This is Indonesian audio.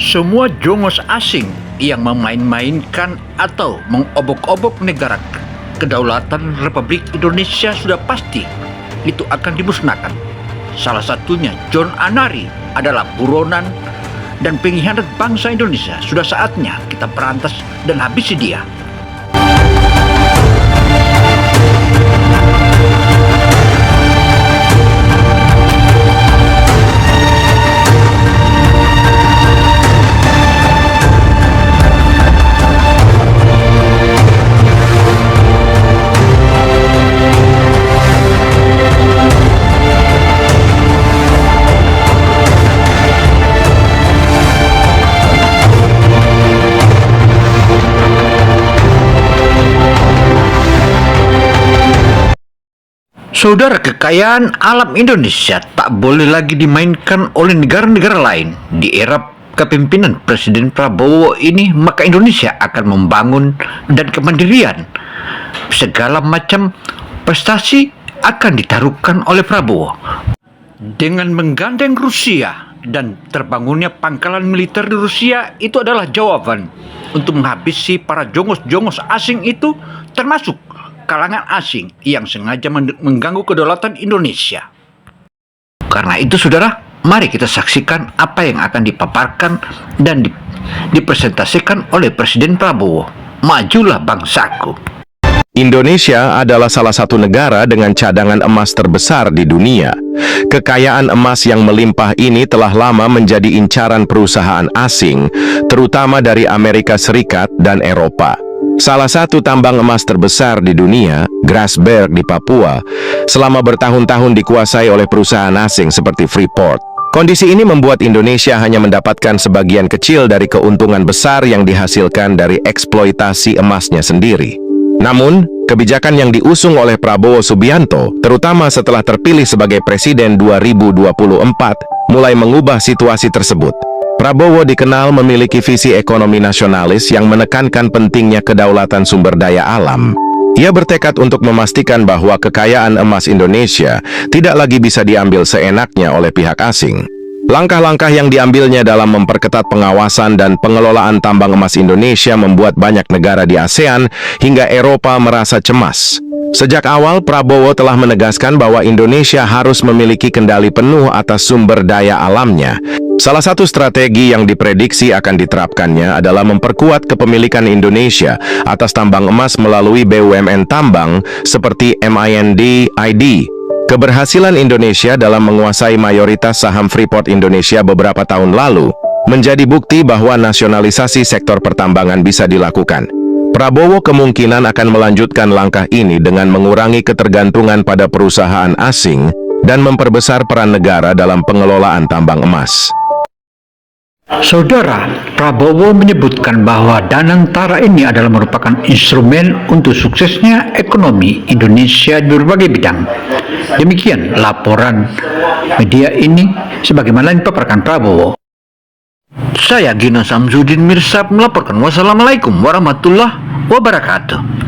Semua jongos asing yang memain-mainkan atau mengobok-obok negara kedaulatan Republik Indonesia sudah pasti itu akan dimusnahkan. Salah satunya John Anari adalah buronan dan pengkhianat bangsa Indonesia. Sudah saatnya kita berantas dan habisi dia. Saudara, kekayaan alam Indonesia tak boleh lagi dimainkan oleh negara-negara lain. Di era kepemimpinan Presiden Prabowo ini, maka Indonesia akan membangun dan kemandirian. Segala macam prestasi akan ditaruhkan oleh Prabowo. Dengan menggandeng Rusia dan terbangunnya pangkalan militer di Rusia, itu adalah jawaban untuk menghabisi para jongos-jongos asing itu, termasuk kalangan asing yang sengaja mengganggu kedaulatan Indonesia. Karena itu, saudara, mari kita saksikan apa yang akan dipaparkan dan dipresentasikan oleh Presiden Prabowo. Majulah bangsaku. Indonesia adalah salah satu negara dengan cadangan emas terbesar di dunia. Kekayaan emas yang melimpah ini telah lama menjadi incaran perusahaan asing, terutama dari Amerika Serikat dan Eropa. Salah satu tambang emas terbesar di dunia, Grasberg di Papua, selama bertahun-tahun dikuasai oleh perusahaan asing seperti Freeport. Kondisi ini membuat Indonesia hanya mendapatkan sebagian kecil dari keuntungan besar yang dihasilkan dari eksploitasi emasnya sendiri. Namun, kebijakan yang diusung oleh Prabowo Subianto, terutama setelah terpilih sebagai Presiden 2024, mulai mengubah situasi tersebut. Prabowo dikenal memiliki visi ekonomi nasionalis yang menekankan pentingnya kedaulatan sumber daya alam. Ia bertekad untuk memastikan bahwa kekayaan emas Indonesia tidak lagi bisa diambil seenaknya oleh pihak asing. Langkah-langkah yang diambilnya dalam memperketat pengawasan dan pengelolaan tambang emas Indonesia membuat banyak negara di ASEAN hingga Eropa merasa cemas. Sejak awal, Prabowo telah menegaskan bahwa Indonesia harus memiliki kendali penuh atas sumber daya alamnya. Salah satu strategi yang diprediksi akan diterapkannya adalah memperkuat kepemilikan Indonesia atas tambang emas melalui BUMN tambang seperti MIND-ID. Keberhasilan Indonesia dalam menguasai mayoritas saham Freeport Indonesia beberapa tahun lalu menjadi bukti bahwa nasionalisasi sektor pertambangan bisa dilakukan. Prabowo kemungkinan akan melanjutkan langkah ini dengan mengurangi ketergantungan pada perusahaan asing dan memperbesar peran negara dalam pengelolaan tambang emas. Saudara, Prabowo menyebutkan bahwa Danantara ini adalah merupakan instrumen untuk suksesnya ekonomi Indonesia di berbagai bidang. Demikian laporan media ini sebagaimana dipaparkan Prabowo. Saya Gina Samsudin Mirsad melaporkan. Wassalamualaikum warahmatullahi wabarakatuh.